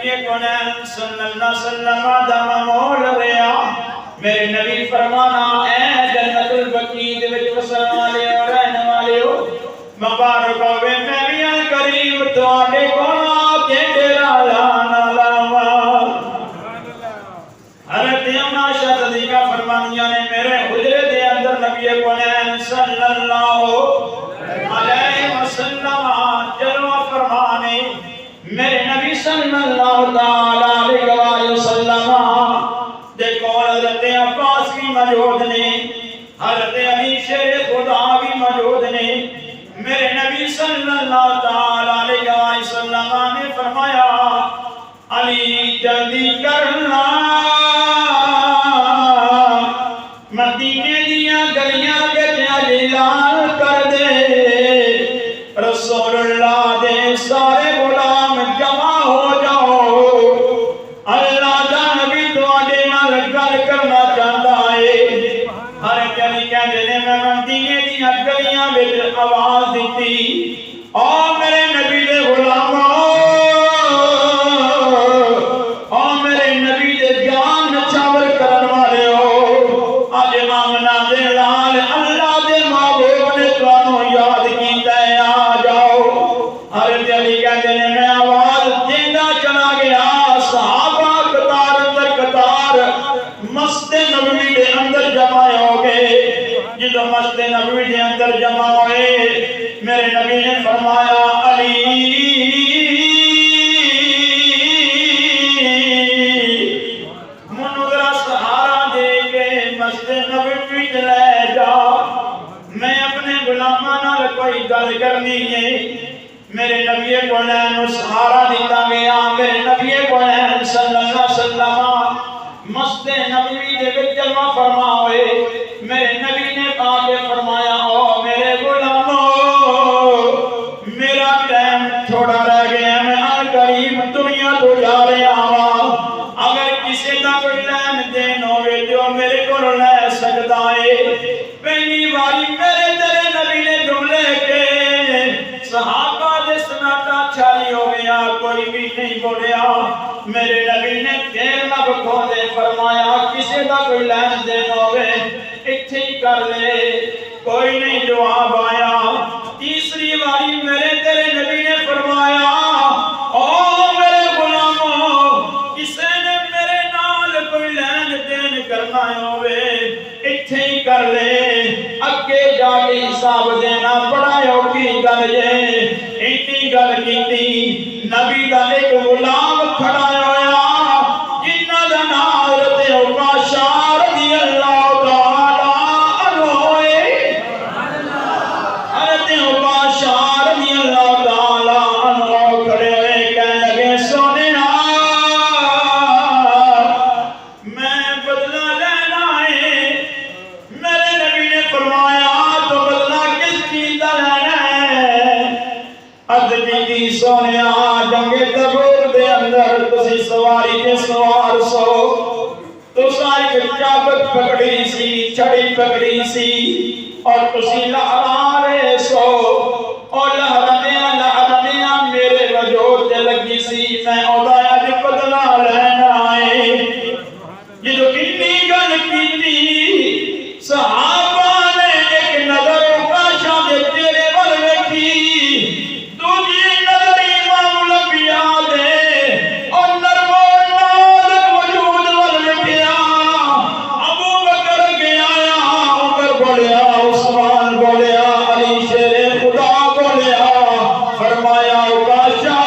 نبی کونین صلی اللہ علیہ وسلم آدم مول ریا میرے نبی فرمانا اے جنت البقیع دے وچ وسن والے اور رہن والے ہو مبارک ہوے میں بھی قریب تواڈے کول آ کے ڈیرا لانا لاواں حضرت عائشہ صدیقہ فرمانیاں نے میرے حجرے دے اندر نبی کونین صلی اللہ علیہ وسلم جلوہ فرمانے میرے نبی صلی اللہ علیہ وسلم دیکھو حضرت عباس بھی موجود نے حضرت علی شیر خدا بھی موجود نے میرے نبی صلی اللہ علیہ وسلم نے فرمایا علی جلدی کرنا مدینے دیا گلیاں وچ اعلان کر دے رسول اللہ دے سارے غلام جمع ہو جاؤ اللہ دا نبی تواڈے نال گل کرنا چاہندا ہے ہر گلی کہندے نے میں مدینے دیا گلیاں وچ آواز دتی او میرے نبی دے غلامو او میرے نبی دے جان نچاور کرن والے ہو اج آمنہ دے لال اللہ دے محبوب نے تانوں یاد کیتا ہے آ جاؤ ہر گلی کہندے نے میں آواز دیندا چلا گیا صحابہ قطار اندر قطار مسجد نبوی دے اندر جمع ہو گئے جدو مسجد نبوی دے اندر جمع ہوئے میرے نبی نے فرمایا علی منو ذرا سہارا دے کے مسجد نبوی لے جا میں اپنے غلاماں نال کوئی گل کرنی ہے میرے نبی کونین سہارا دیتا گیا میرے نبی کونین صلی اللہ علیہ وسلم مسجد نبوی دے وچ جمع فرما ہوئے میرے نبی نے آ کے فرمایا او میرے غلامو میرا ٹائم تھوڑا رہ گیا میں ان قریب دنیا تو جا رہا ہوں اگر کسی دا کوئی لین دین ہوئے جو میرے کو لے سکتا ہے پہلی باری میرے تیرے نبی نے جملے کے صحابہ دے سناٹا چھائی ہو گیا کوئی بھی نہیں بولیا میرے نبی نے پھر لب کھولے فرمایا کسی دا کوئی لین دین ہوئے اتھے ہی کر لے کوئی نہیں جواب آیا تیسری باری میرے تیرے نبی نے فرمایا او میرے غلاموں کسی نے میرے نال کوئی لین دین کرنا ہوئے اتھے ہی کر لے اگے جا کے حساب دینا بڑا اوکھی گل ہے اتنی گل کیتی نبی دا ایک غلام کھڑا ہویا جنہ دا نام حضرت عکاشہ رضی اللہ تعالی عنہ ہے حضرت عکاشہ رضی اللہ تعالی عنہ کھڑے ہوئے کہنے لگے سونیا میں بدلہ لینا ہے میرے نبی نے فرمایا تو بدلہ کس چیز کا لینا ہے ادبی سونیا جنگ تبوک دے اندر تسی سواری کے سوار سو تو ساری چابک پکڑی سی چھڑی پکڑی سی اور تسی لہرا رہے سو اور لہرانیاں میرے وجود دے لگی سی میں اودا اج بدلہ لینا ہے جدو اتنی گل کیتی صحابہ نے ایک نظر عکاشہ دے تیرے ول ویکھی دوجی نظر امام الانبیاء دے اور نرم و نازک وجود ول ویکھیا ابو بکر گیا عمر بولیا عثمان بولیا علی شیر خدا بولیا فرمایا عکاشہ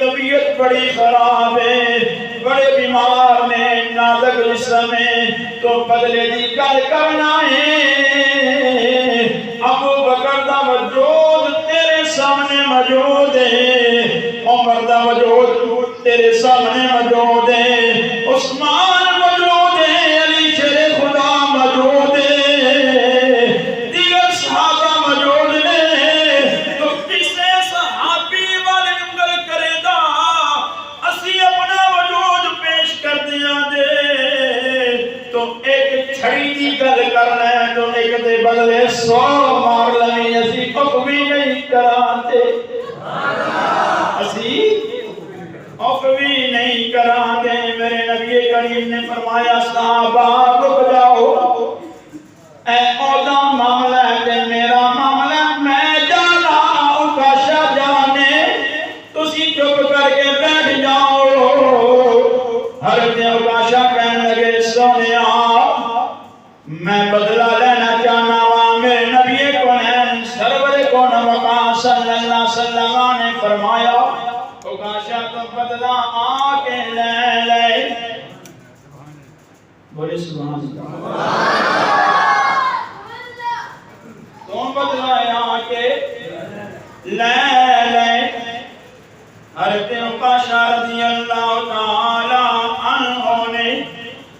طبیعت بڑی خراب ہے بڑے بیمار نے نازک جسم ہے تو بدلے دی گل کرنا ہے ابو بکر دا وجود تیرے سامنے موجود ہے عمر دا وجود تیرے سامنے موجود ہے عثمان موجود ہے علی شیر خدا موجود ہے دیگر صحابہ موجود نے تو کسے صحابی والے گل کرے گا اسی اپنا وجود پیش کر دیا دے تو ایک چھڑی دی گل کرنا ہے تو ایک دے بدلے 100 مار لیں اسی بھی نہیں کراتے اسی اف بھی نہیں کراتے میرے نبی کریم نے فرمایا صحابہ رک جاؤ اے اودا معاملہ ہے میرا معاملہ میں جانا اوکاشا جانے تسی چپ کر کے بیٹھ جاؤ حضرت اوکاشا کہنے لگے سونیا میں بدلہ لینا چاہنا ہوں میرے نبی کونین سرور کون مقام صلی اللہ علیہ وسلم نے فرمایا اوکاشا تو بدلہ آکے لے لے بولے سبحان اللہ تم بدلہ آکے لے لے حضرت اوکاشا رضی اللہ تعالی عنہ نے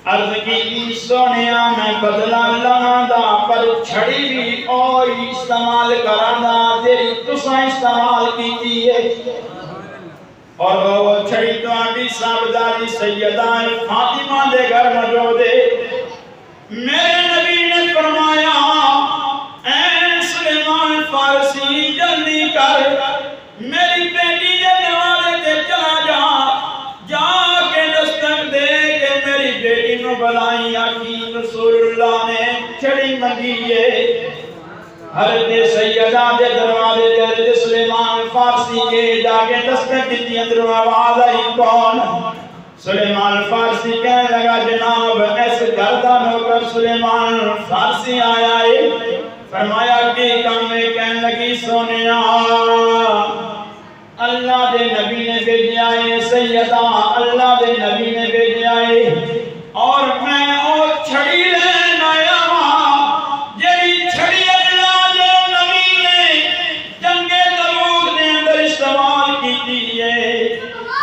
عرض کی سونیا میں بدلہ لگا دا پر چھڑی بھی اور استعمال کرنا تیری تسا استعمال کی ہے اور وہ چھڑی تو آنٹی صاحبداری سیدہ فاطمہ دے گھر موجود ہے میرے نبی نے فرمایا اے سلیمان فارسی جلدی کر میری بیٹی کے دروازے تے چلا جا کے دستک دے کہ میری بیٹی نو بلائی آکی رسول اللہ نے چھڑی منگی ہے حضرت سیدہ دے دروازے تے حضرت سلیمان فارسی کے جا کے دستک دیتی اندر آواز آئی کون سلیمان فارسی کہنے لگا جناب ایسے گھردہ نوکر سلیمان فارسی آیا ہے فرمایا کہ کام میں کہنے لگی سونیا اللہ دے نبی نے بھیجا ہے سیدہ اللہ دے نبی نے بھیجا ہے اور میں اور چھڑی لین آیا ہوں جیڑی چھڑی اللہ دے نبی نے جنگ تبوک دے اندر استعمال کی ہے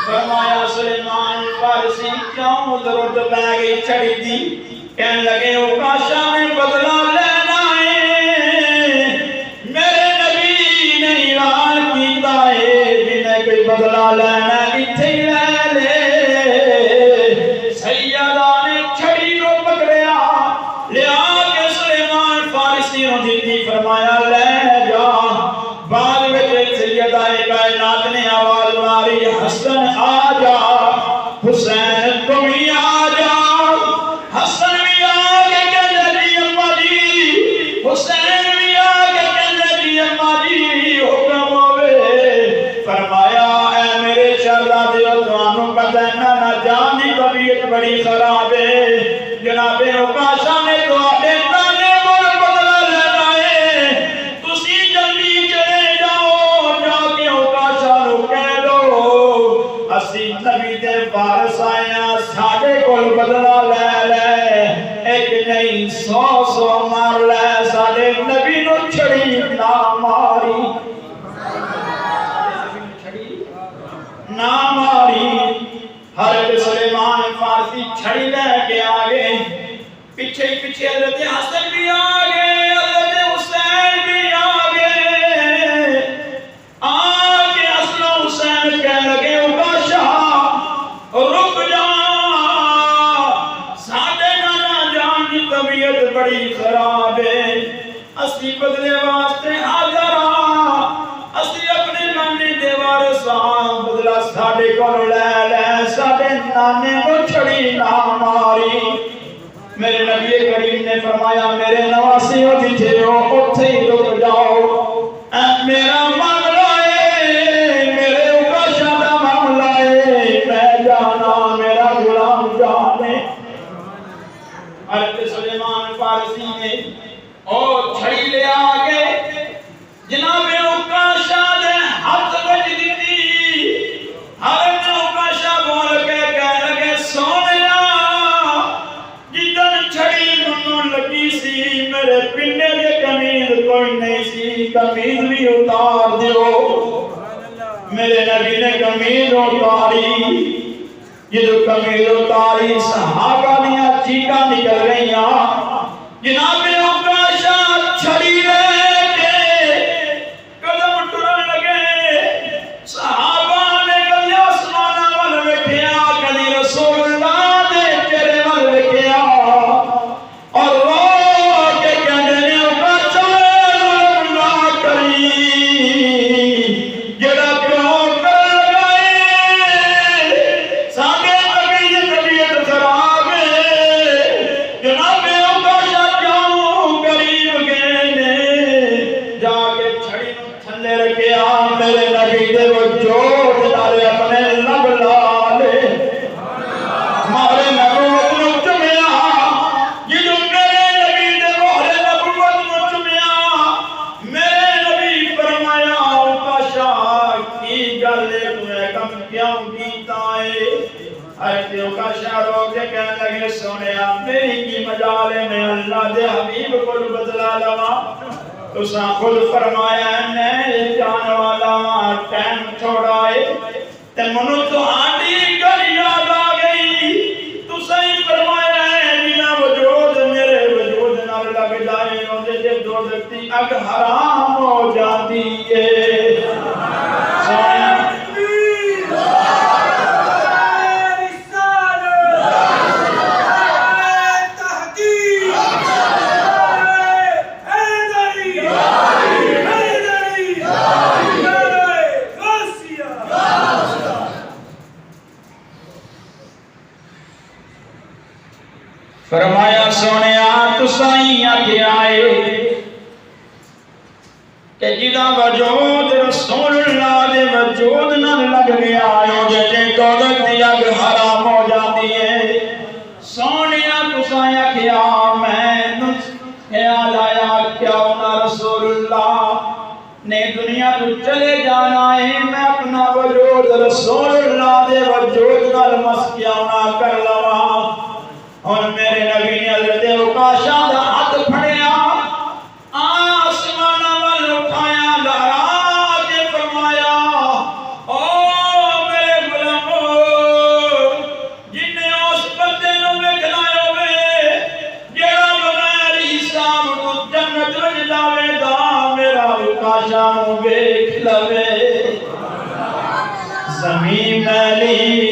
فرمایا سلیمان فارسی کیوں ضرورت پہ گئی چھڑی دی کہنے لگے اوکاشا میں بدلہ لینا ہے میرے نبی نے اعلان کیتا ہے جنہیں کوئی بدلہ لینا اتھے لے لے سیدہ نے چھڑی کو پکڑیا لیا کے سلیمان فارسی نے دیتی فرمایا لے جا بعد میں سیدہ کائنات نے آواز ماری حسن آجا حسین تم ہی آجا حسن بھی آگے کہنے دی اممہ جی حسین بھی آگے کہنے دی اممہ جی حکم ہوئے فرمایا اے میرے شہزادے دوانوں کا دہنا نہ جانی طبیعت بڑی خراب ہے جناب اوکاشا نے تو آٹے تانے بول بدلہ لینا ہے تسی جلدی چلے جاؤ جا کے اوکاشا نو کہہ دو اسی نبی دے وارث آیا ساڑے کول بدلہ لے لے ایک نہیں 100 مار لے ساڑے نبی نو چھڑی نہ ماری نہ ماری حضرت سلیمان فارسی چھڑی لے کے آگے پیچھے حضرت حسن بھی آگے حضرت حسین بھی آگے آگے حسن و حسین کہنے لگے اوکاشا رک جا ساڑھے نانا جان کی طبیعت بڑی خراب ہے اسی بدلے واسطے حاضر اسی اپنے نانے دیوار سان بدلہ ساڑھے کو لے لے ساڑھے نانے کو چھڑی نہ ماری میرے نبی کریم نے فرمایا میرے نواسیوں جتھے ہو اتھے ہی رک جاؤ میرا معاملہ ہے میرے اوکاشا دا معاملہ ہے میں جانا میرا غلام جانے حضرت سلیمان فارسی نے اور چھڑی لے آگے جناب اوکاشا دے ہاتھ بچ دیتی حضرت اوکاشا بول کے کہنے لگے سونیا جدن چھڑی منوں لگی سی میرے پنڈے کے قمیض کوئی نہیں سی قمیض بھی اتار دیو میرے نبی نے قمیض اتاری جدو قمیض اتاری صحابہ دیا چیکا نکل گئی جناب اوکاشا چھڑی لے کے قدم ٹرن لگے صحابہ نے کبھی آسمانہ وال وکھیا کبھی رسول اللہ دے چہرے وال وکھیا اور رو کے کہنے اوکاشا اللہ کری چھڑی نو تھلے رکھیا میرے نبی دے وجود نال اپنے لب لالے مارے نبوت نو چمیا جدوں میرے نبی دے مہر نبوت نو چمیا میرے نبی فرمایا پاشا کی گل ہے تو کم کیوں کیتا ہے ارتیوں کا شاہروں کے کہنے لگے سونیا میری کی مجالے میں اللہ دے حبیب کو بدلا لوا تو ساں خود فرمایا نے جان والا ٹائم چھوڑائے تے منو تو آنڈی گل یاد آ گئی تو صحیح فرمایا ہے بنا وجود میرے وجود نال لگ جائے اندے جے دو دکتی اگ حرام ہو جاتی ہے سونیا فرمایا سونیا تسائیں آگے آئے کہ جدا وجود رسول اللہ دے وجود نہ لگ گیا جے دولت دی اگ حرام ہو جاتی ہے سونیا تسائیں آگے میں خیال آیا کیا ہونا رسول اللہ نے دنیا تو چلے جانا ہے میں اپنا وجود رسول اللہ دے وجود نال مسکیاں کر لوا اور میرے نبی نے حضرت عکاشہ دا ہاتھ پھڑیا آسمان وال اٹھایا لہرا کے فرمایا او میرے غلامو جن نے اس بندے نو ویکھنا ہوئے جڑا بغیر حساب تو جنت وچ جاوے گا میرا عکاشہ نو ویکھ لوے زمین میلی